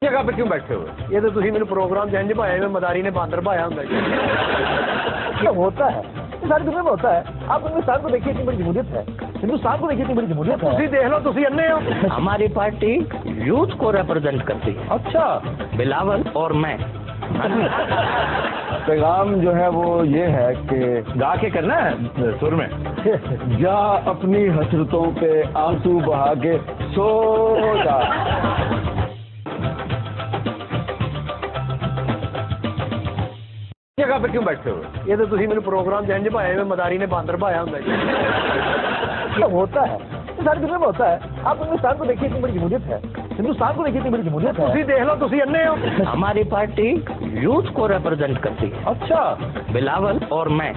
جگہ پہ کیوں بیٹھے ہوئے؟ یہ تو تھی میرے پروگرام جنج بھایا میں مداری نے باندر بھایا ہوں ہوتا ہے ساری دنیا میں ہوتا ہے. آپ ہندوستان کو دیکھیے اتنی بڑی جمہوریت ہے, ہندوستان کو دیکھیے اتنی بڑی جمہوریت ہے. تھی دیکھ لو تھی انے ہو. ہماری پارٹی یوتھ کو ریپرزینٹ کرتی ہے. اچھا بلاول اور میں. پیغام جو ہے وہ یہ ہے کہ گا کے کرنا ہے سر میں. جا اپنی حسرتوں پہ آنسو بہا کے سو جا. جگہ پہ کیوں بیٹھے ہوئے؟ یہ تو تھی میرے پروگرام جنج بھایا میں مداری نے باندر بھایا ہوں ہوتا ہے ساری دنیا میں ہوتا ہے. آپ ہندوستان کو دیکھیے اتنی بڑی جمہوریت ہے, ہندوستان کو دیکھیے اتنی بڑی جمہوریت ہے. تھی دیکھ لو تھی انے ہو. ہماری پارٹی یوتھ کو ریپرزینٹ کرتی ہے. اچھا بلاول اور میں.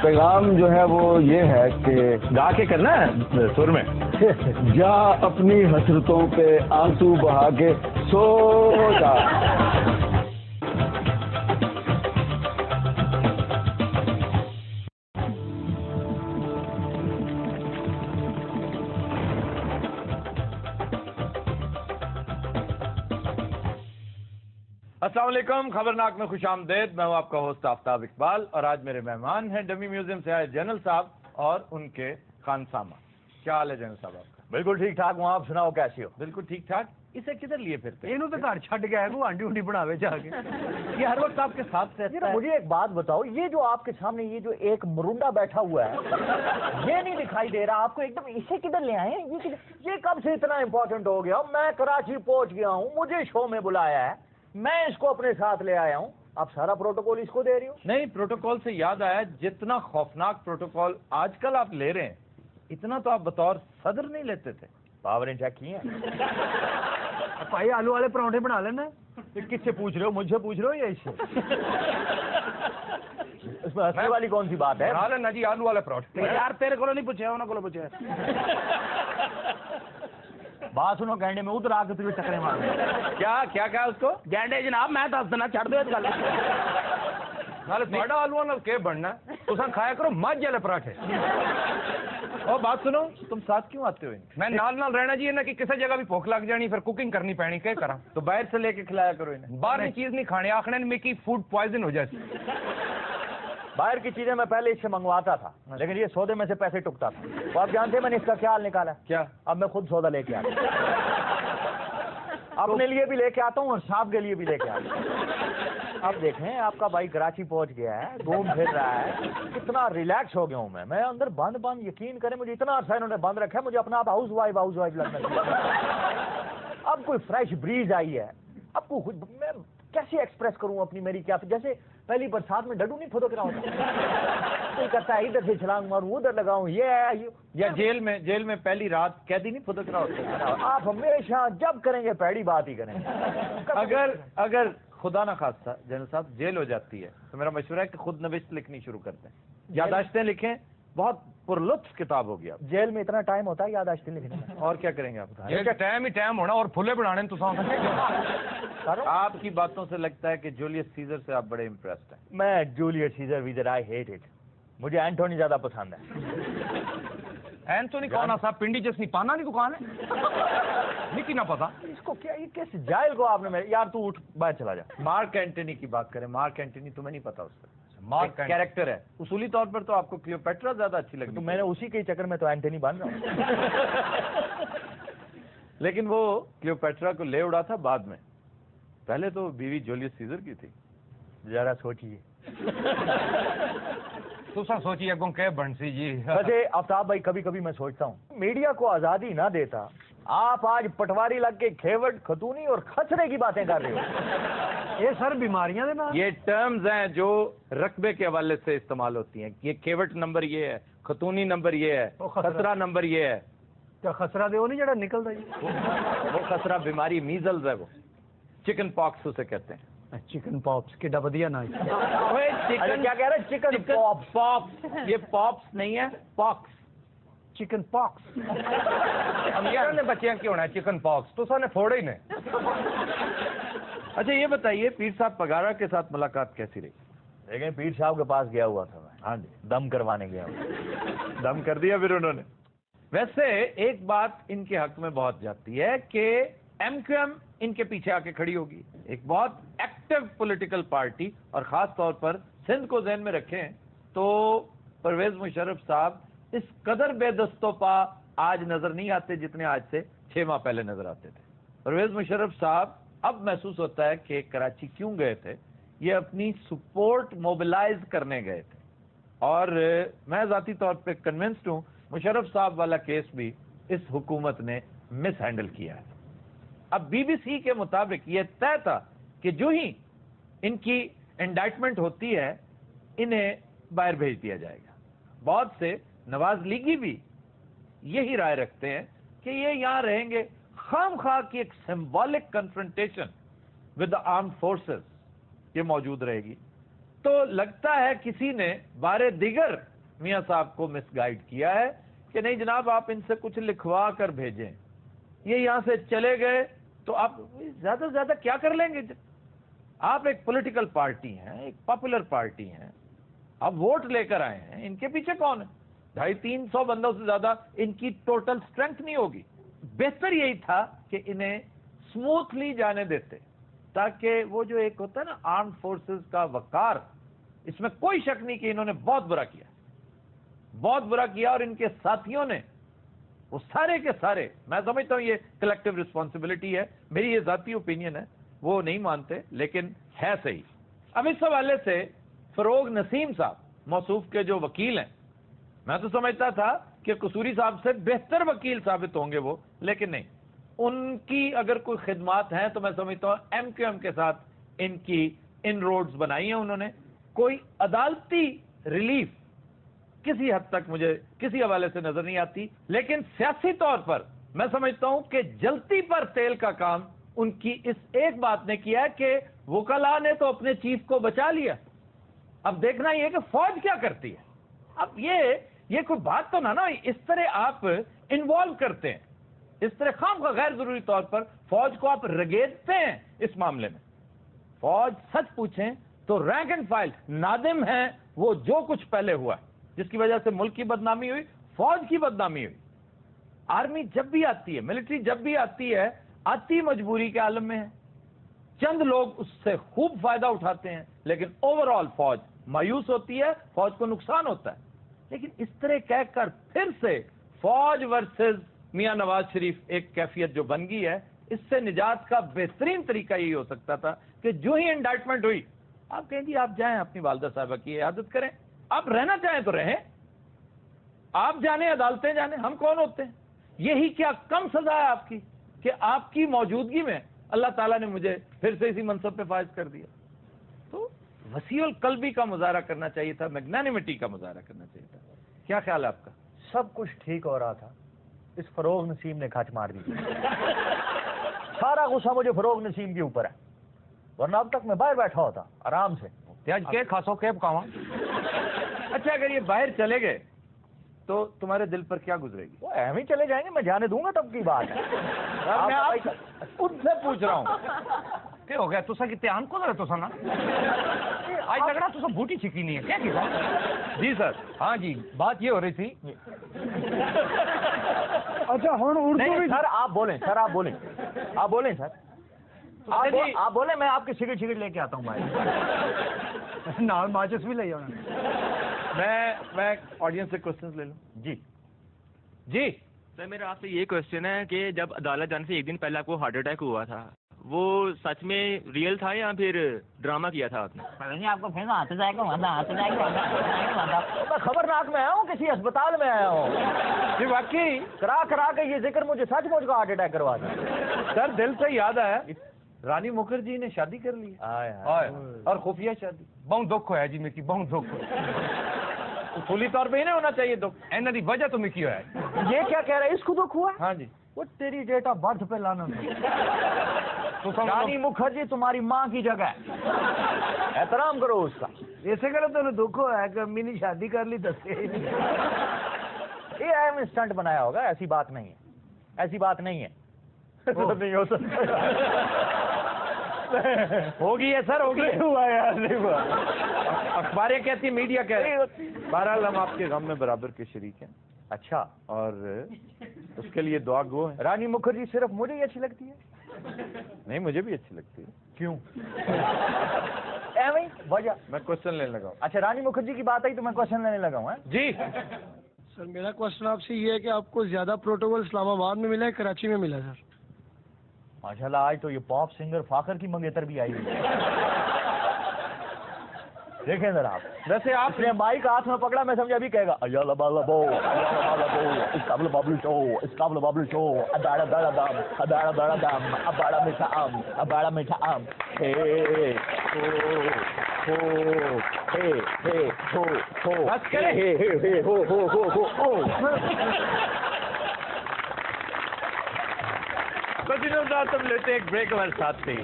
پیغام جو ہے وہ یہ ہے کہ گا کے کرنا ہے سر میں. جا اپنی حسرتوں پہ آنسو بہا کے سو جا. السلام علیکم, خبرناک میں خوش آمدید. میں ہوں آپ کا ہوسٹ آفتاب اقبال اور آج میرے مہمان ہیں ڈمی میوزیم سے آئے جنرل صاحب اور ان کے خانسامہ. کیا حال ہے جنرل صاحب آپ کا؟ بالکل ٹھیک ٹھاک ہوں, آپ سناؤ کیسی ہو؟ بالکل ٹھیک ٹھاک. اسے کدھر لیے پھرتے ہیں؟ یہ تو گھر چھڈ گیا ہے وہ ہانڈی ہونڈی بناوے جا کے. یہ ہر وقت آپ کے ساتھ رہتا ہے. مجھے ایک بات بتاؤ, یہ جو آپ کے سامنے یہ جو ایک مرونڈا بیٹھا ہوا ہے یہ نہیں دکھائی دے رہا آپ کو ایک دم, اسے کدھر لے آئے ہیں؟ یہ کب سے اتنا امپورٹنٹ ہو گیا؟ میں کراچی پہنچ گیا ہوں, مجھے شو میں بلایا ہے, میں اس کو اپنے ساتھ لے آیا ہوں, آپ سارا پروٹوکول اس کو دے رہی ہو. نہیں, پروٹوکول سے یاد آیا, جتنا خوفناک پروٹوکول آج کل آپ لے رہے ہیں اتنا تو آپ بطور صدر نہیں لیتے تھے. پاوریں چیک کی ہیں بھائی, آلو والے پراٹھے بنا لینا. کس سے پوچھ رہے ہو, مجھ سے پوچھ رہے ہو یا اس سے؟ اس میں ہنسنے والی کون سی بات ہے؟ بنا لینا جی آلو والے پراٹھے. یار تیرے کو نہیں پوچھا, انہوں کو پوچھا. بات سنو, گینڈے میں ادھر آ کے تجھے ٹکرے مار. کیا کیا اس کو گینڈے جناب میں دس دینا چھڑ دو اس گل. نالے تھوڑا آلو نال کے بننا تساں کھایا کرو مجھ والے پراٹھے. اور بات سنو, تم ساتھ کیوں آتے ہو؟ میں نال رہنا جی نا کہ کسی جگہ بھی بھوک لگ جانی, پھر کوکنگ کرنی پینی, کیا کرا تو باہر سے لے کے کھلایا کرو انہیں. باہر کی چیز نہیں کھانی, آخنے میں کی فوڈ پوائزن ہو جاتی. باہر کی چیزیں میں پہلے اس سے منگواتا تھا, لیکن یہ سودے میں سے پیسے ٹکتا تھا. تو آپ جانتے ہیں میں نے اس کا کیا حل نکالا؟ کیا؟ اب میں خود سودا لے کے آتا ہوں, اپنے لیے بھی لے کے آتا ہوں اور صاحب کے لیے بھی لے کے آتا ہوں. اب دیکھیں, آپ کا بھائی کراچی پہنچ گیا ہے, گھوم پھر رہا ہے, کتنا ریلیکس ہو گیا ہوں میں اندر بند یقین کریں مجھے اتنا عرصہ انہوں نے بند رکھا ہے, مجھے اپنا آپ ہاؤس وائف لگنا چاہیے. اب کوئی فریش بریز آئی ہے, اب کو میں کیسے ایکسپریس کروں اپنی میری کیا, جیسے پہلی برسات میں ڈڈو نہیں پھدک رہا ہوتا, کوئی کرتا ہے ادھر سے چھلانگ ماروں ادھر لگاؤں, یہ ہے یا جیل میں پہلی رات قیدی نہیں پھدک رہا ہوتا. آپ ہمیشہ جب کریں گے پیڑی بات ہی کریں گے. اگر خدا نہ خواستہ جنرل صاحب جیل ہو جاتی ہے تو میرا مشورہ ہے کہ خود نوشت لکھنی شروع کرتے ہیں, یادداشتیں لکھیں. بہت پرلطف کتاب ہوگی. آپ جیل میں اتنا ٹائم ہوتا ہے یادداشتیں لکھنے میں؟ اور کیا کریں گے آپ؟ ٹائم ہی ٹائم ہونا اور پھولے بنانے تو آپ کی باتوں سے لگتا ہے کہ جولیس سیزر سے آپ بڑے امپریسڈ ہیں. میں جولیس سیزر ویزر آئی ہیٹ اٹ. مجھے اینٹونی زیادہ پسند ہے. اینٹونی کون صاحب پنڈی جسنی پانا نہیں دکان ہے نہیں نہ پتا اس کو کیا, یہ کس جائل کو آپ نے یار تو اٹھ باہر چلا جا. مارک اینٹونی کی بات کریں. مارک اینٹونی تمہیں نہیں پتا, اس کا مارک کیریکٹر ہے. اصولی طور پر تو آپ کو کلیوپیٹرا زیادہ اچھی لگتی, تو میں نے اسی کے چکر میں تو اینٹونی بن رہا ہوں. لیکن وہ کلیوپیٹرا کو لے اڑا تھا بعد میں, پہلے تو بیوی جولیس سیزر کی تھی. ذرا سوچیے سوچیے اگوں کہ بنسی جی. ویسے آفتاب بھائی, کبھی کبھی میں سوچتا ہوں میڈیا کو آزادی نہ دیتا, آپ آج پٹواری لگ کے کھیوٹ, کھتونی اور کھچرے کی باتیں کر رہے ہو. یہ سر بیماریاں دے نا, یہ ٹرمز ہیں جو رقبے کے حوالے سے استعمال ہوتی ہیں. یہ کھیوٹ نمبر یہ ہے, خطونی نمبر یہ ہے, خسرہ نمبر یہ ہے. کیا خسرہ دے وہ نہیں جڑا نکلتا جی؟ وہ خسرہ بیماری میزلز ہے, وہ چکن پاکس اسے کہتے ہیں. چکن پاپس کے ڈبدیا نا کیا کہہ رہے ہیں؟ چکن پاپس. یہ پاپس نہیں ہے, پاکس. چکن پاکس. امیر نے بچیاں کیوں ہونا ہے چکن پاکس, تو سر نے پھوڑے ہی نہیں. اچھا یہ بتائیے, پیر صاحب پگارا کے ساتھ ملاقات کیسی رہی؟ لیکن پیر صاحب کے پاس گیا ہوا تھا میں. ہاں جی, دم کروانے گیا ہوں. دم کر دیا پھر انہوں نے. ویسے ایک بات ان کے حق میں بہت جاتی ہے کہ MQM ان کے پیچھے آ کے کھڑی ہوگی. ایک بہت ایکٹیو پولیٹیکل پارٹی, اور خاص طور پر سندھ کو ذہن میں رکھیں تو پرویز مشرف صاحب اس قدر بے دست و پا آج نظر نہیں آتے جتنے آج سے 6 ماہ پہلے نظر آتے تھے. پرویز مشرف صاحب اب محسوس ہوتا ہے کہ کراچی کیوں گئے تھے. یہ اپنی سپورٹ موبلائز کرنے گئے تھے, اور میں ذاتی طور پہ کنونسڈ ہوں مشرف صاحب والا کیس بھی اس حکومت نے مس ہینڈل کیا ہے. اب BBC کے مطابق یہ طے تھا کہ جو ہی ان کی انڈائٹمنٹ ہوتی ہے انہیں باہر بھیج دیا جائے گا. بہت سے نواز لیگی بھی یہی رائے رکھتے ہیں کہ یہ یہاں رہیں گے. خام خواہ کی ایک symbolic confrontation with the armed forces یہ موجود رہے گی. تو لگتا ہے کسی نے بارے دیگر میاں صاحب کو مس گائیڈ کیا ہے کہ نہیں جناب آپ ان سے کچھ لکھوا کر بھیجیں. یہ یہاں سے چلے گئے تو آپ زیادہ سے زیادہ کیا کر لیں گے. آپ ایک پولیٹیکل پارٹی ہیں, ایک پاپولر پارٹی ہیں, آپ ووٹ لے کر آئے ہیں. ان کے پیچھے کون ہے؟ 250-300 بندوں سے زیادہ ان کی ٹوٹل سٹرینتھ نہیں ہوگی. بہتر یہی تھا کہ انہیں سموتھلی جانے دیتے تاکہ وہ جو ایک ہوتا ہے نا آرمڈ فورسز کا وقار, اس میں کوئی شک نہیں کہ انہوں نے بہت برا کیا, بہت برا کیا. اور ان کے ساتھیوں نے وہ سارے کے سارے, میں سمجھتا ہوں یہ کلیکٹیو رسپانسبلٹی ہے, میری یہ ذاتی اوپینین ہے, وہ نہیں مانتے لیکن ہے صحیح. اب اس حوالے سے فروغ نسیم صاحب موصوف کے جو وکیل ہیں, میں تو سمجھتا تھا کہ قصوری صاحب سے بہتر وکیل ثابت ہوں گے وہ, لیکن نہیں. ان کی اگر کوئی خدمات ہیں تو میں سمجھتا ہوں MQM کے ساتھ ان کی ان روڈز بنائی ہیں انہوں نے. کوئی عدالتی ریلیف کسی حد تک مجھے کسی حوالے سے نظر نہیں آتی, لیکن سیاسی طور پر میں سمجھتا ہوں کہ جلتی پر تیل کا کام ان کی اس ایک بات نے کیا کہ وکلاء نے تو اپنے چیف کو بچا لیا, اب دیکھنا یہ کہ فوج کیا کرتی ہے. اب یہ کوئی بات تو نہ اس طرح آپ انوالو کرتے ہیں, اس طرح خام کا غیر ضروری طور پر فوج کو آپ رگیدتے ہیں اس معاملے میں. فوج سچ پوچھیں تو رینک اینڈ فائل نادم ہیں وہ جو کچھ پہلے ہوا, جس کی وجہ سے ملک کی بدنامی ہوئی, فوج کی بدنامی ہوئی. آرمی جب بھی آتی ہے, ملٹری جب بھی آتی ہے, آتی مجبوری کے عالم میں ہے. چند لوگ اس سے خوب فائدہ اٹھاتے ہیں, لیکن اوور آل فوج مایوس ہوتی ہے, فوج کو نقصان ہوتا ہے. لیکن اس طرح کہہ کر پھر سے فوج ورسز میاں نواز شریف ایک کیفیت جو بن گئی ہے, اس سے نجات کا بہترین طریقہ یہی ہو سکتا تھا کہ جو ہی انڈائٹمنٹ ہوئی آپ کہیں جی آپ جائیں اپنی والدہ صاحبہ کی عیادت کریں, آپ رہنا چاہیں تو رہیں, آپ جانے عدالتیں جانے, ہم کون ہوتے ہیں. یہی کیا کم سزا ہے آپ کی کہ آپ کی موجودگی میں اللہ تعالیٰ نے مجھے پھر سے اسی منصب پہ فائز کر دیا. تو وسیع القلبی کا مظاہرہ کرنا چاہیے تھا, میگنانیمٹی کا مظاہرہ کرنا چاہیے تھا. کیا خیال ہے آپ کا؟ سب کچھ ٹھیک ہو رہا تھا, اس فروغ نسیم نے کھچ مار دی. سارا غصہ مجھے فروغ نسیم کے اوپر ہے, ورنہ اب تک میں باہر بیٹھا ہوتا آرام سے. آج کے خاصوں کے بکاواں. اچھا اگر یہ باہر چلے گئے تو تمہارے دل پر کیا گزرے گی؟ وہ اہم ہی چلے جائیں گے, میں جانے دوں گا تب کی بات ہے. میں آپ ان سے پوچھ رہا ہوں کیا ہو گیا تسا کتنے آن کو ذرا تسا نا آج لگ رہا تسا بوٹی چھکی نہیں ہے کیا کیا؟ جی سر, ہاں جی بات یہ ہو رہی تھی. اچھا ہوں اردو بھی سر آپ بولیں, سر آپ بولیں, آپ بولیں سر, آپ بولیں, میں آپ کی سگریٹ لے کے آتا ہوں بھائی. نال ماچس بھی لے آنا. میں آڈینس سے کوشچنز لے لوں. جی سر میرا آپ سے یہ کوشچن ہے کہ جب عدالت جانے سے ایک دن پہلے آپ کو ہارٹ اٹیک ہوا تھا, وہ سچ میں ریئل تھا یا پھر ڈرامہ کیا تھا آپ نے؟ آپ کو پھر آتے جائے گا میں خبرناک میں آیا ہوں, کسی اسپتال میں آیا ہوں. جی واقعی کرا کے یہ ذکر مجھے سچ مجھ کو ہارٹ اٹیک کروا دیا. سر دل سے یاد آیا, رانی مکھرجی نے شادی کر لی اور خفیہ شادی. بہت دکھ ہوا جی میری, بہت دکھ. اصولی طور پہ ہی نہیں ہونا چاہیے دکھ, اینا دی وجہ تو مکی ہوا ہے. یہ کیا کہہ رہا ہے, اس کو دکھ ہوا؟ ہاں جی. وہ تیری ڈیٹ آف برتھ پہ لانا. رانی مکھرجی تمہاری ماں کی جگہ ہے, احترام کرو اس کا. ایسے کرو تو دکھ ہوا ہے کہ امی نے شادی کر لی دسے ہی نہیں. یہ اہم انسٹنٹ بنایا ہوگا, ایسی بات نہیں ہے, ایسی بات نہیں ہے. نہیں ہو سکتا. ہوگی ہے سر, ہوگی. ہوا یار, نہیں ہوا. اخباریں کہتی ہیں, میڈیا کہتی ہے. بہرحال ہم آپ کے غم میں برابر کے شریک ہیں. اچھا, اور اس کے لیے دعا گو ہے. رانی مکھرجی صرف مجھے ہی اچھی لگتی ہے. نہیں مجھے بھی اچھی لگتی ہے. کیوں ایویں وجہ. میں کوشچن لینے لگا ہوں. اچھا رانی مکھرجی کی بات آئی تو میں کوشچن لینے لگا ہوں. جی سر میرا کوشچن آپ سے یہ ہے کہ آپ کو زیادہ پروٹوکول اسلام آباد میں ملا ہے کراچی میں ملا سر؟ ماشاء اللہ آج تو یہ پاپ سنگر فاخر کی منگیتر بھی آئی ہوئی ہے. دیکھیں ذرا آپ. ویسے آپ اس نے مائک ہاتھ میں پکڑا میں سمجھا ابھی کہے گا ایالا بالا بو ایالا بالا بو اسکابل بابل شو اسکابل بابل شو اداڑا داڑا دام اداڑا داڑا دام اباڑا میٹھا آم اباڑا میٹھا آم ہے ہو ہے ہو ہو بس کریں. ہے ہو کنٹینیو صاحب تم لیتے ایک بریک ہمارے ساتھ سے.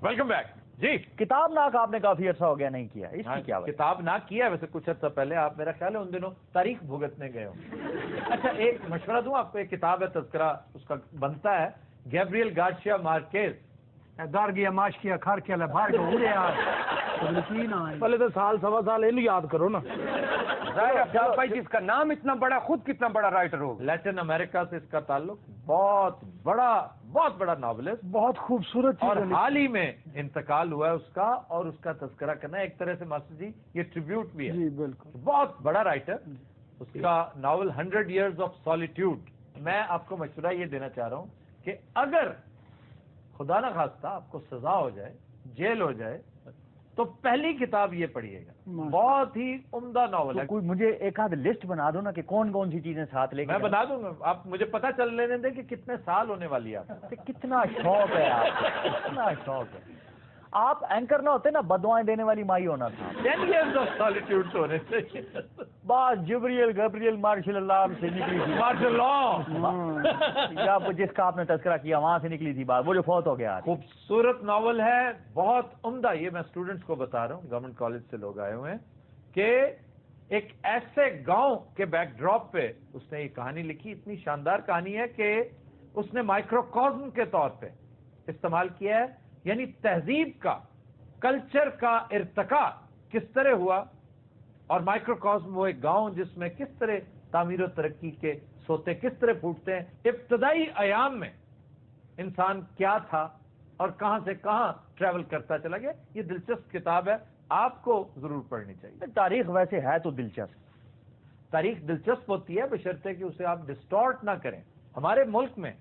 Welcome back. جی کتاب ناک آپ نے کافی عرصہ ہو گیا نہیں کیا, اس کی کیا وجہ؟ کتاب نہ کیا ویسے کچھ عرصہ پہلے. آپ میرا خیال ہے ان دنوں تاریخ بھگتنے گئے ہوں. اچھا ایک مشورہ دوں آپ کو, ایک کتاب ہے تذکرہ اس کا بنتا ہے گیبریل گارشیا مارکیز. دار گیا ماش کیا کھار کیا باہر کو اڑے یار. پہلے تو سال سوا سال یہ یاد کرو نا. بھائی جس کا نام اتنا بڑا خود کتنا بڑا رائٹر ہو. لیٹن امریکہ سے اس کا تعلق. بہت بڑا ناولسٹ, بہت خوبصورت اور حال ہی میں انتقال ہوا ہے اس کا, اور اس کا تذکرہ کرنا ایک طرح سے ماسٹر جی یہ ٹریبیوٹ بھی ہے. جی بالکل بہت بڑا رائٹر. اس کا ناول 100 Years of Solitude. میں آپ کو مشورہ یہ دینا چاہ رہا ہوں کہ اگر خدا نہ خواستہ آپ کو سزا ہو جائے, جیل ہو جائے, تو پہلی کتاب یہ پڑھیے گا. بہت ہی عمدہ ناول ہے. کوئی مجھے ایک آدھ لسٹ بنا دو نا کہ کون کون سی چیزیں ساتھ لے کے. میں بنا دوں گا, آپ مجھے پتہ چل لینے دیں کہ کتنے سال ہونے والی ہے آپ. کتنا شوق ہے آپ کو, کتنا شوق ہے. آپ اینکر نہ ہوتے نا بدوائیں دینے والی مائی ہونا تھا. 10 Years of Solitude ہونے چاہیے. بات جبریل گبریل مارشل اللہ سے نکلی تھی. مارشل لا آپ جس کا آپ نے تذکرہ کیا وہاں سے نکلی تھی بات, وہ جو فوت ہو گیا. خوبصورت ناول ہے, بہت عمدہ. یہ میں اسٹوڈنٹس کو بتا رہا ہوں, گورنمنٹ کالج سے لوگ آئے ہوئے ہیں, کہ ایک ایسے گاؤں کے بیک ڈراپ پہ اس نے یہ کہانی لکھی. اتنی شاندار کہانی ہے کہ اس نے مائکروکازم کے طور پہ استعمال کیا ہے. یعنی تہذیب کا, کلچر کا ارتقاء کس طرح ہوا, اور مائکروکازم وہ ایک گاؤں جس میں کس طرح تعمیر و ترقی کے سوتے کس طرح پھوٹتے ہیں. ابتدائی ایام میں انسان کیا تھا اور کہاں سے کہاں ٹریول کرتا چلا گیا. یہ دلچسپ کتاب ہے, آپ کو ضرور پڑھنی چاہیے. تاریخ ویسے ہے تو دلچسپ. تاریخ دلچسپ ہوتی ہے بشرطے کہ اسے آپ ڈسٹارٹ نہ کریں. ہمارے ملک میں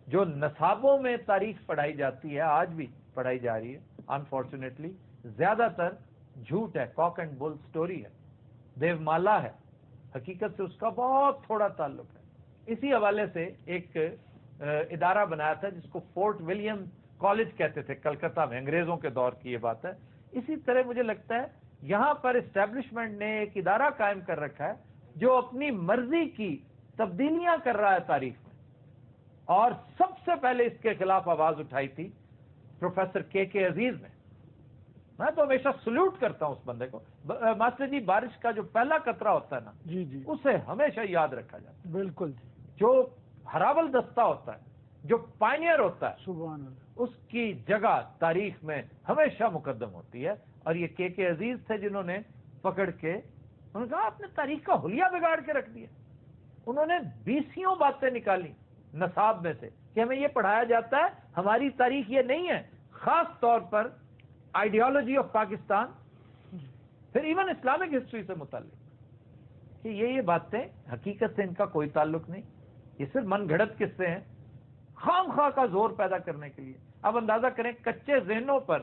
جو نصابوں میں تاریخ پڑھائی جاتی ہے, آج بھی پڑھائی جا رہی ہے, انفارچونیٹلی زیادہ تر جھوٹ ہے, کاک اینڈ بل سٹوری ہے, دیو مالا ہے. حقیقت سے اس کا بہت تھوڑا تعلق ہے. اسی حوالے سے ایک ادارہ بنایا تھا جس کو فورٹ ولیم کالج کہتے تھے کلکتہ میں, انگریزوں کے دور کی یہ بات ہے. اسی طرح مجھے لگتا ہے یہاں پر اسٹیبلشمنٹ نے ایک ادارہ قائم کر رکھا ہے جو اپنی مرضی کی تبدیلیاں کر رہا ہے تاریخ میں. اور سب سے پہلے اس کے خلاف آواز اٹھائی تھی پروفیسر کے عزیز نے. میں تو ہمیشہ سلوٹ کرتا ہوں اس بندے کو. ماسٹر جی بارش کا جو پہلا قطرہ ہوتا ہے نا, جی جی اسے ہمیشہ یاد رکھا جاتا ہے. بالکل جو ہراول دستہ ہوتا ہے, جو پائنیئر ہوتا ہے, سبحان اللہ. اس کی جگہ تاریخ میں ہمیشہ مقدم ہوتی ہے. اور یہ کے عزیز تھے جنہوں نے پکڑ کے انہوں نے کہا آپ نے تاریخ کا حلیہ بگاڑ کے رکھ دیا. انہوں نے 20 باتیں نکالی نصاب میں سے کہ ہمیں یہ پڑھایا جاتا ہے, ہماری تاریخ یہ نہیں ہے. خاص طور پر آئیڈیالوجی آف پاکستان, پھر ایون اسلامک ہسٹری سے متعلق, کہ یہ باتیں حقیقت سے ان کا کوئی تعلق نہیں. یہ صرف من گھڑت قصے ہیں خام خواہ کا زور پیدا کرنے کے لیے. اب اندازہ کریں کچے ذہنوں پر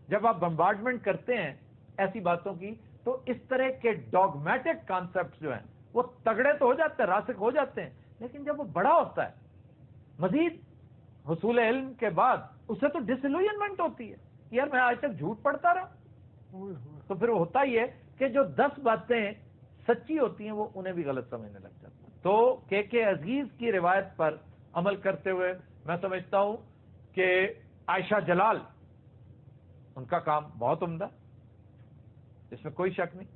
جب آپ بمبارڈمنٹ کرتے ہیں ایسی باتوں کی, تو اس طرح کے ڈاگمیٹک کانسیپٹ جو ہیں وہ تگڑے تو ہو جاتے ہیں, راسخ ہو جاتے ہیں, لیکن جب وہ بڑا ہوتا ہے مزید حصول علم کے بعد اسے تو ڈس ایلوژنمنٹ ہوتی ہے. یار میں آج تک جھوٹ پڑھتا رہا. تو پھر وہ ہوتا ہی ہے کہ جو 10 باتیں سچی ہوتی ہیں وہ انہیں بھی غلط سمجھنے لگ جاتا ہے. تو کے عزیز کی روایت پر عمل کرتے ہوئے میں سمجھتا ہوں کہ عائشہ جلال, ان کا کام بہت عمدہ, اس میں کوئی شک نہیں.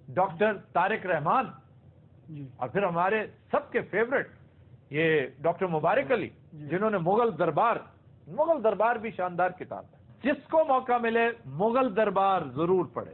ڈاکٹر طارق رحمان, اور پھر ہمارے سب کے فیورٹ یہ ڈاکٹر مبارک علی, جنہوں نے مغل دربار بھی شاندار کتاب ہے. جس کو موقع ملے مغل دربار ضرور پڑھے.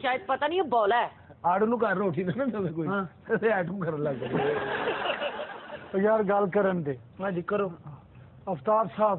ਸ਼ਾਇਦ ਪਤਾ ਨਹੀਂ ਬੋਲਾ ਹੈ। ਆੜੂ ਨੂੰ ਘਰ ਰੋਟੀ ਨਾ ਦੇਵੇ ਕੋਈ ਤੇ ਆਟੂ ਕਰਨ ਲੱਗ ਗਿਆ ਯਾਰ ਗੱਲ ਕਰਨ ਦੇ ਹਾਂਜੀ ਕਰੋ ਅਫਤਾਬ ਸਾਹਿਬ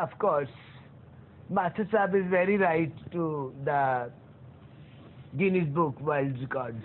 Of course, Master Saab is very right to the Guinness Book World Records.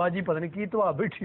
ਬਾਜੀ ਪਤਾ ਨਹੀਂ ਕੀ ਧਵਾ ਬੈਠੀ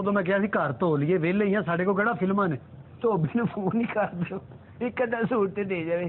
ਉਦੋਂ ਮੈਂ ਕਿਹਾ ਸੀ ਘਰ ਧੋ ਲਈਏ ਵਿਹਲੇ ਹੀ ਆ ਸਾਡੇ ਕੋਲ ਕਿਹੜਾ ਫਿਲਮਾਂ ਨੇ। ਧੋਬੀ ਨੂੰ ਫੋਨ ਹੀ ਕਰ ਦਿਓ, ਇੱਕ ਅੱਧਾ ਸੂਟ ਤੇ ਦੇ ਜਾਵੇ,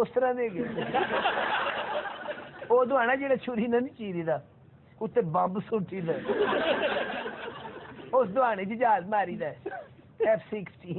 ਉਸ ਤਰ੍ਹਾਂ ਦੇ ਗਏ ਉਹ ਦਵਾਣਾ ਜਿਹੜਾ ਛੁਰੀ ਨਾਲ ਨਹੀਂ ਚੀਰੀਦਾ, ਉੱਤੇ ਬੰਬ ਸੁੱਟੀਦਾ, ਉਸ ਦਵਾਣੇ 'ਚ ਜਹਾਜ਼ ਮਾਰੀਦਾ F-16।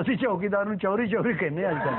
ਅਸੀਂ ਚੌਕੀਦਾਰ ਨੂੰ ਚੌਰੀ ਚੌਰੀ ਕਹਿੰਦੇ ਅੱਜ ਕੱਲ੍ਹ।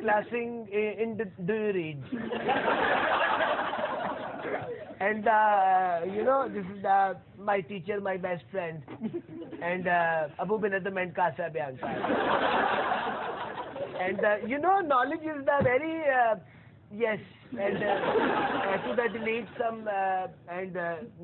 classing in the do you read? And you know this is the my teacher, my best friend, and Abu bin Adman Kasa Bianca. And you know knowledge is the very yes, and to the delete some and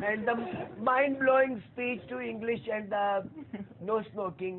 and the mind-blowing speech to English and the no smoking.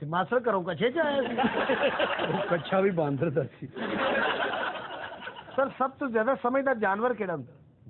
ਤੇ master ਘਰੋਂ ਕੱਛੇ ਚ ਆਇਆ ਸੀ। ਉਹ ਕੱਛਾ ਵੀ ਬਾਂਦਰ ਦਾ ਸੀ। Sir ਸਭ ਤੋਂ ਜ਼ਿਆਦਾ ਸਮਝਦਾਰ ਜਾਨਵਰ ਕਿਹੜਾ ਹੁੰਦਾ?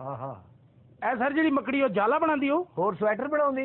ਹਾਂ ਹਾਂ ਇਹ ਸਰ ਜਿਹੜੀ ਮੱਕੜੀ ਉਹ ਜਾਲਾ ਬਣਾਉਂਦੀ ਉਹ ਹੋਰ ਸਵੈਟਰ ਬਣਾਉਂਦੀ।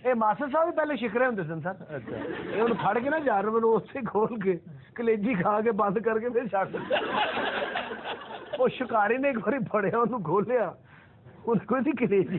ਇਹ ਮਾਸਟਰ ਸਾਹਿਬ ਵੀ ਪਹਿਲੇ ਸ਼ਿਕਰੇ ਹੁੰਦੇ ਸਨ ਸਰ। ਇਹ ਉਹਨੂੰ ਫੜ ਕੇ ਨਾ ਜਾਨਵਰ ਨੂੰ ਉੱਥੇ ਖੋਲ ਕੇ ਕਲੇਜੀ ਖਾ ਕੇ ਬੰਦ ਕਰਕੇ ਫਿਰ ਛੱਡ ਉਹ ਸ਼ਿਕਾਰੀ ਨੇ ਇੱਕ ਵਾਰੀ ਫੜਿਆ ਉਹਨੂੰ ਖੋਲਿਆ ਉਹਨੇ ਕੋਈ ਕਲੇਜੀ।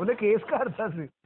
ਉਹਨੇ ਕੇਸ ਕਰਤਾ ਸੀ।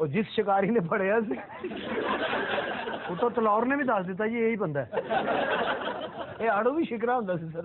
ਉਹ ਜਿਸ ਸ਼ਿਕਾਰੀ ਨੇ ਫੜਿਆ ਸੀ ਉਹ ਤਾਂ ਤਲੌਰ ਨੇ ਵੀ ਦੱਸ ਦਿੱਤਾ ਜੀ ਇਹੀ ਬੰਦਾ ਹੈ। ਇਹ ਆੜੂ ਵੀ ਸ਼ਿਕਰਾ ਹੁੰਦਾ ਸੀ ਸਰ।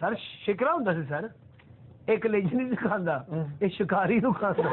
ਸਰ ਸ਼ਿਕਰਾ ਹੁੰਦਾ ਸੀ ਸਰ, ਇਹ ਕਲੇਜੀ ਨਹੀਂ ਖਾਂਦਾ, ਇਹ ਸ਼ਿਕਾਰੀ ਨੂੰ ਖਾਂਦਾ।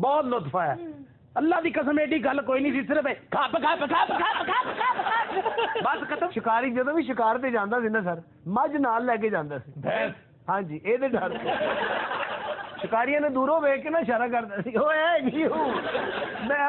ਬਹੁਤ ਲੁਤਫ ਆਇਆ। ਅੱਲਾ ਦੀ ਕਸਮ ਐਡੀ ਗੱਲ ਕੋਈ ਨਹੀਂ ਸੀ, ਸਿਰਫ ਬਸ ਖਤਮ। ਸ਼ਿਕਾਰੀ ਜਦੋਂ ਵੀ ਸ਼ਿਕਾਰ ਤੇ ਜਾਂਦਾ ਸੀ ਨਾ ਸਰ, ਮੱਝ ਨਾਲ ਲੈ ਕੇ ਜਾਂਦਾ ਸੀ। ਹਾਂਜੀ, ਇਹਦੇ ਡਰ ਸ਼ਿਕਾਰੀਆਂ ਨੇ ਦੂਰੋਂ ਵੇਖ ਕੇ ਨਾ ਇਸ਼ਾਰਾ ਕਰਦਾ ਸੀ, ਓਏ ਹੈਗੀ ਹੂੰ ਮੈਂ।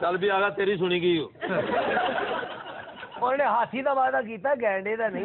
ਚੱਲ ਵੀ ਆਗਾ ਤੇਰੀ ਸੁਣੀ ਗਈ ਉਹਨੇ ਹਾਥੀ ਦਾ ਵਾਅਦਾ ਕੀਤਾ, ਗੈਂਡੇ ਦਾ ਨਹੀਂ।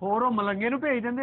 ਹੋਰ ਉਹ ਮਲੰਗੇ ਨੂੰ ਭੇਜ ਦਿੰਦੇ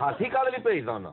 ਹਾਥੀ ਕਾਹਦੇ ਲਈ ਭੇਜਦਾ ਉਹਨਾਂ?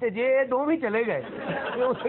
ਤੇ ਜੇ ਇਹ ਦੋ ਵੀ ਚਲੇ ਗਏ ਤੇ ਉੱਥੇ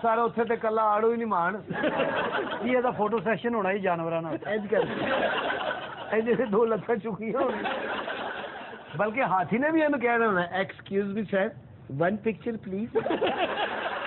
ਸਰ ਉੱਥੇ ਤੇ ਕੱਲਾ ਆੜੂ ਹੀ ਨਹੀਂ ਮਾਣ, ਇਹ ਇਹਦਾ ਫੋਟੋ ਸੈਸ਼ਨ ਹੋਣਾ ਹੀ ਜਾਨਵਰਾਂ ਨਾਲ। ਇੰਜ ਕਰ ਇਹਦੇ ਤੇ 2 ਲੱਖਾਂ ਚੁੱਕੀਆਂ ਹੋਣ। ਬਲਕਿ ਹਾਥੀ ਨੇ ਵੀ ਇਹਨੂੰ ਕਹਿਣਾ ਹੋਣਾ, excuse me sir, 1 picture please.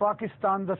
Pakistan ਦਾ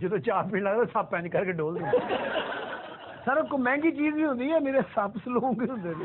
ਜਦੋਂ ਚਾਹ ਪੀਣ ਲੱਗਦਾ ਸੱਪ ਇੰਜ ਕਰਕੇ ਡੋਲ ਦਿੰਦਾ। ਸਰ ਕੋਈ ਮਹਿੰਗੀ ਚੀਜ਼ ਵੀ ਹੁੰਦੀ ਹੈ, ਮੇਰੇ ਸੱਪ ਸਲੂਕ ਹੁੰਦੇ ਨੇ।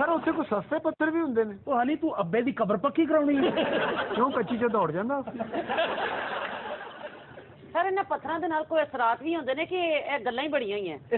ਸਰ ਉੱਥੇ ਕੋਈ ਸਸਤੇ ਪੱਥਰ ਵੀ ਹੁੰਦੇ ਨੇ? ਉਹ ਹਾਲੀ ਤੂੰ ਅੱਬੇ ਦੀ ਕਬਰ ਪੱਕੀ ਕਰਾਉਣੀ ਹੈ ਕਿਉਂ ਕੱਚੀ ਚ ਦੌੜ ਜਾਂਦਾ? ਸਰ ਇਹਨਾਂ ਪੱਥਰਾਂ ਦੇ ਨਾਲ ਕੋਈ ਅਸਰਾਤ ਵੀ ਹੁੰਦੇ ਨੇ ਕਿ ਇਹ ਗੱਲਾਂ ਹੀ ਬੜੀਆਂ ਹੀ ਹੈ?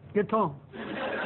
ਕਿੱਥੋਂ?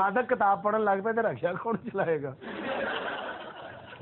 ਸਾਦਕ ਕਿਤਾਬ ਪੜਨ ਲੱਗ ਪਏ ਤੇ ਰਕਸ਼ਾ ਕੌਣ ਚਲਾਏਗਾ?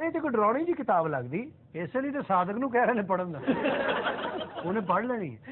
ਇਹ ਤੇ ਕੋਈ ਡਰਾਉਣੀ ਜੀ ਕਿਤਾਬ ਲੱਗਦੀ, ਇਸੇ ਲਈ ਤੇ ਸਾਦਕ ਨੂੰ ਕਹਿ ਰਹੇ ਨੇ ਪੜਨ ਦਾ। ਉਹਨੇ ਪੜ ਲੈਣੀ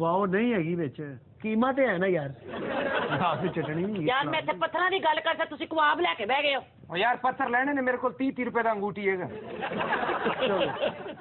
ਵਾਹ ਨਹੀਂ ਹੈਗੀ ਵਿੱਚ, ਕੀਮਾ ਤੇ ਹੈ ਨਾ ਯਾਰ। ਆਹ ਤੇ ਚਟਣੀ ਨਹੀਂ। ਯਾਰ ਮੈਂ ਇੱਥੇ ਪੱਥਰਾਂ ਦੀ ਗੱਲ ਕਰਦਾ, ਤੁਸੀਂ ਕੁਆਬ ਲੈ ਕੇ ਬਹਿ ਗਏ ਹੋ। ਉਹ ਯਾਰ ਪੱਥਰ ਲੈਣੇ ਨੇ ਮੇਰੇ ਕੋਲ 30 ਰੁਪਏ ਦਾ ਅੰਗੂਠੀ ਹੈਗਾ।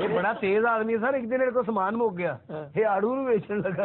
ਇਹ ਬੜਾ ਤੇਜ਼ ਆਦਮੀ ਹੈ ਸਰ, ਇੱਕ ਦਿਨ ਇਹਦੇ ਕੋਲ ਸਮਾਨ ਮੁੱਕ ਗਿਆ, ਇਹ ਆੜੂ ਨੂੰ ਵੇਚਣ ਲੱਗਾ।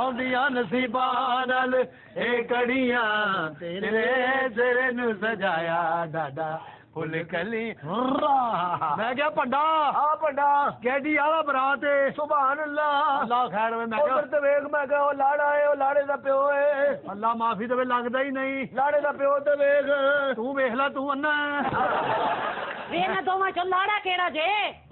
ਆਉਂਦੀਆਂ ਨਸੀਬਾਂ ਨਾਲ ਇਹ ਕੜੀਆਂ ਤੇਰੇ ਸਿਰ ਨੂੰ ਸਜਾਇਆ ਡਾਡਾ ਫੁੱਲ ਕਲੀ। ਮੈਂ ਕਿਹਾ ਭੰਡਾ, ਆ ਭੰਡਾ ਗੈਡੀ ਵਾਲਾ ਬਰਾਤ ਏ। ਸੁਭਾਨ ਅੱਲਾ, ਅੱਲਾ ਖੈਰ ਵੇ। ਮੈਂ ਕਿਹਾ ਉਧਰ ਤੇ ਵੇਖ, ਮੈਂ ਕਿਹਾ ਉਹ ਲਾੜਾ ਏ, ਉਹ ਲਾੜੇ ਦਾ ਪਿਓ ਏ। ਅੱਲਾ ਮਾਫੀ ਦੇਵੇ, ਲੱਗਦਾ ਹੀ ਨਹੀਂ ਲਾੜੇ ਦਾ ਪਿਓ। ਤੇ ਵੇਖ ਤੂੰ, ਵੇਖ ਲੈ ਤੂੰ ਅੰਨਾ। ਇਹਨਾਂ ਦੋਵਾਂ ਚੋਂ ਲਾੜਾ ਕਿਹੜਾ ਜੇ?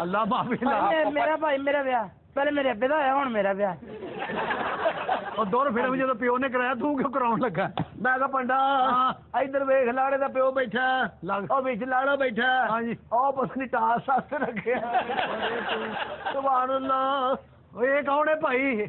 ਅੱਲਾ ਮਾਫੀ ਮੇਰਾ ਭਾਈ, ਮੇਰਾ ਵਿਆਹ ਪਹਿਲੇ ਮੇਰੇ ਅੱਬੇ ਦਾ ਹੋਇਆ, ਹੁਣ ਮੇਰਾ ਵਿਆਹ। ਉਹ ਦੋਰ ਫਿਲਮ ਜਦੋਂ ਪਿਓ ਨੇ ਕਰਾਇਆ, ਤੂੰ ਕਿਉਂ ਕਰਾਉਣ ਲੱਗਾ? ਮੈਂ ਕਿਹਾ ਭੰਡਾ ਇੱਧਰ ਵੇਖ, ਲਾੜੇ ਦਾ ਪਿਓ ਬੈਠਾ, ਉਹ ਵਿੱਚ ਲਾੜਾ ਬੈਠਾ। ਹਾਂਜੀ, ਉਹ ਪਸਨੀ ਟਾਸ ਸਾਸਤੇ ਰੱਖਿਆ। ਸੁਭਾਨ ਅੱਲਾ। ਓਏ ਇਹ ਕੌਣ ਹੈ ਭਾਈ?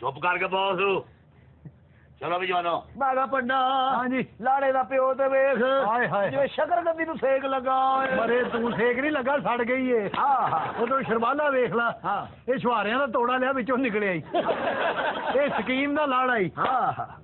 ਚੁੱਪ ਕਰਕੇ ਬੋਸ, ਚਲੋ ਵੀ ਜਵਾਨੋ। ਮੈਂ ਕਿਹਾ ਭੰਡਾ, ਹਾਂਜੀ ਲਾੜੇ ਦਾ ਪਿਓ ਤੇ ਵੇਖ, ਜਿਵੇਂ ਸ਼ਕਰਕੰਦੀ ਨੂੰ ਸੇਕ ਲੱਗਾ। ਮਰੇ ਤੂੰ, ਸੇਕ ਨਹੀਂ ਲੱਗਾ, ਸੜ ਗਈ ਏ। ਉਦੋਂ ਸ਼ਰਮਾਲਾ ਵੇਖ ਲਾ, ਇਹ ਛੁਹਾਰਿਆਂ ਦਾ ਤੋੜਾ ਲਿਆ, ਵਿੱਚੋਂ ਨਿਕਲਿਆ ਈ। ਇਹ ਸਕੀਮ ਦਾ ਲਾੜਾ ਈ।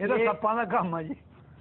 ਇਹ ਤਾਂ ਸੱਪਾਂ ਦਾ ਕੰਮ ਆ ਜੀ।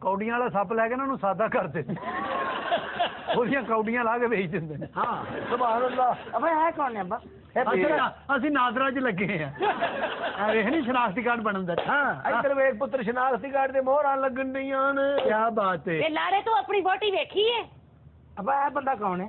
ਕੌਡੀਆਂ ਵਾਲਾ ਸੱਪ ਲੈ ਕੇ ਨਾ ਉਹਨੂੰ ਸਾਦਾ ਕਰ ਦਿੰਦੇ, ਉਹਦੀਆਂ ਕੌਡੀਆਂ ਲਾ ਕੇ ਵੇਚ ਦਿੰਦੇ ਨੇ। ਹਾਂ, ਸੁਭਾਨ ਅੱਲਾ। ਅਬੇ ਹੈ ਕੌਣ ਹੈ ਅੱਬਾ? ਅਸੀਂ ਨਾਦਰਾ 'ਚ ਲੱਗੇ ਆ। ਵੇਖ ਨਹੀਂ ਸ਼ਨਾਖਤੀ ਕਾਰਡ ਬਣਨ ਦਾ। ਹਾਂ, ਇੱਧਰ ਵੇਖ ਪੁੱਤਰ, ਸ਼ਨਾਖਤੀ ਕਾਰਡ ਤੇ ਮੋਹਰਾਂ ਲੱਗਣ ਡੀਆਂ ਨੇ। ਕੀ ਬਾਤ ਹੈ। ਇਹ ਲਾੜੇ ਤੂੰ ਆਪਣੀ ਵੋਟੀ ਵੇਖੀ ਹੈ? ਅਬਾ ਇਹ ਬੰਦਾ ਕੌਣ ਹੈ?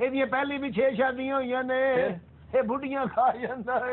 ਇਹਦੀਆਂ ਪਹਿਲੀ ਵੀ 6 ਸ਼ਾਦੀਆਂ ਹੋਈਆਂ ਨੇ। ਇਹ ਬੁੱਢੀਆਂ ਖਾ ਜਾਂਦਾ ਹੈ।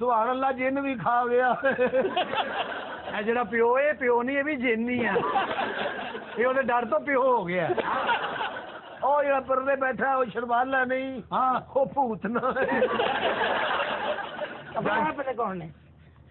ਸੁਭਾਨ ਅੱਲਾ, ਜਿੰਨ ਵੀ ਖਾ ਗਿਆ। ਇਹ ਜਿਹੜਾ ਪਿਓ, ਇਹ ਪਿਓ ਨਹੀਂ, ਇਹ ਵੀ ਜਿੰਨ ਹੀ ਆ। ਇਹ ਉਹਦੇ ਡਰ ਤੋਂ ਪਿਓ ਹੋ ਗਿਆ। ਉਹ ਜਿਹੜਾ ਪਰਦੇ ਬੈਠਾ, ਉਹ ਸ਼ਰਮਾਲਾ ਨਹੀਂ। ਹਾਂ, ਉਹ ਭੂਤ ਨਾ। ਅਬਾ ਇਹ ਪਤਾ ਕੌਣ ਨੇ?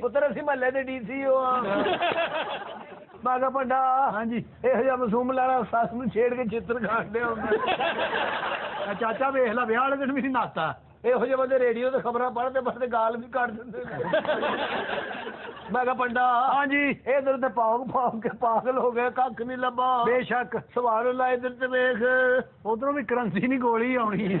ਪੁੱਤਰ ਅਸੀਂ ਮਹੱਲੇ ਦੇ ਡੀਸੀ ਹੋ ਆ। ਮੈਂ ਕਿਹਾ ਪੰਡਾ ਹਾਂਜੀ ਇਹੋ ਜਿਹਾ ਮਾਸੂਮ ਲਾਣਾ ਸੱਸ ਨੂੰ ਛੇੜ ਕੇ ਚਿੱਤਰ ਖਾਂਦੇ ਹੁੰਦੇ ਚਾਚਾ ਵੇਖ ਲੈ ਵਿਆਹ ਵਾਲੇ ਦਿਨ ਵੀ ਨਹੀਂ ਨਾਤਾ ਇਹੋ ਜਿਹੇ ਬੰਦੇ ਰੇਡੀਓ ਤੇ ਖਬਰਾਂ ਪੜ੍ਹਦੇ ਪੜ੍ਹਦੇ ਗਾਲ ਵੀ ਕੱਢ ਦਿੰਦੇ ਨੇ ਮੈਂ ਕਿਹਾ ਪੰਡਾ ਹਾਂਜੀ ਇਧਰ ਤੇ ਭੌਂਕ ਕੇ ਪਾਗਲ ਹੋ ਗਏ ਕੱਖ ਨਹੀਂ ਲੱਭਾ ਬੇਸ਼ੱਕ ਸਵਾਲ ਲਾ ਇਧਰ ਤੇ ਵੇਖ ਉਧਰੋਂ ਵੀ ਕਰੰਸੀ ਨਹੀਂ ਗੋਲੀ ਆਉਣੀ ਹੈ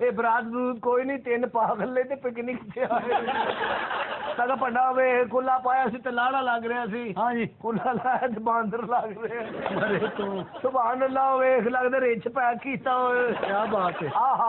ਇਹ ਬਰਾਤ ਬਰੂਤ ਕੋਈ ਨਹੀਂ ਤਿੰਨ ਪਾਗਲ ਨੇ ਤੇ ਪਿਕਨਿਕ ਤੇ ਆਏ ਮੈਂ ਕਿਹਾ ਪੰਡਾ ਵੇ ਕੁੱਲਾ ਪਾਇਆ ਸੀ ਤੇ ਲਾੜਾ ਲੱਗ ਰਿਹਾ ਸੀ ਹਾਂਜੀ ਕੁੱਲਾ ਲਾਇਆ ਤੇ ਬਾਂਦਰ ਲੱਗ ਰਿਹਾ ਅਰੇ ਤੂੰ ਸੁਭਾਨ ਅੱਲਾਹ ਵੇਖ ਲੱਗਦਾ ਰਿਚ ਪੈਕ ਕੀਤਾ ਹੋਏ ਕੀ ਬਾਤ ਹੈ ਆਹਾ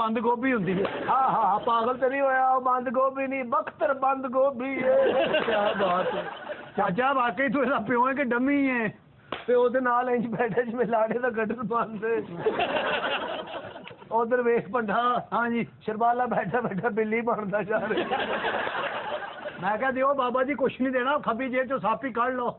ਬੰਦ ਗੋਭੀ ਹੁੰਦੀ ਹੈ ਆਹਾ ਪਾਗਲ ਤੇ ਨਹੀਂ ਹੋਇਆ ਉਹ ਬੰਦ ਗੋਭੀ ਨਹੀਂ ਬਖਤਰ ਬੰਦ ਗੋਭੀ ਹੈ ਕੀ ਬਾਤ ਹੈ ਚਾਚਾ ਵਾਕਈ ਤੂੰ ਇਹਦਾ ਪਿਓ ਹੈ ਕਿ ਡੰਮੀ ਹੈ ਤੇ ਉਹਦੇ ਨਾਲ ਇੰਜ ਬੈਠੇ ਜਿਵੇਂ ਲਾੜੇ ਦਾ ਗੱਡਰ ਬੰਦ ਉਧਰ ਵੇਖ ਪੰਡਾ ਹਾਂਜੀ ਸ਼ਰਬਾਲਾ ਬੈਠਾ ਬੈਠਾ ਬਿੱਲੀ ਬਣਦਾ ਜਾ ਰਿਹਾ ਮੈਂ ਕਿਹਾ ਦਿਓ ਬਾਬਾ ਜੀ ਕੁਛ ਨਹੀਂ ਦੇਣਾ ਖੱਬੀ ਜੇਬ ਚੋਂ ਸੱਪ ਹੀ ਕੱਢ ਲਓ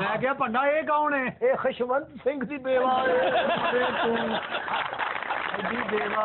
ਮੈਂ ਕਿਹਾ ਭੰਡਾ ਇਹ ਕੌਣ ਹੈ ਇਹ ਖੁਸ਼ਵੰਤ ਸਿੰਘ ਦੀ ਬੇਵਾ ਹੈ ਤੂੰ ਜੀ ਦੇਵਾ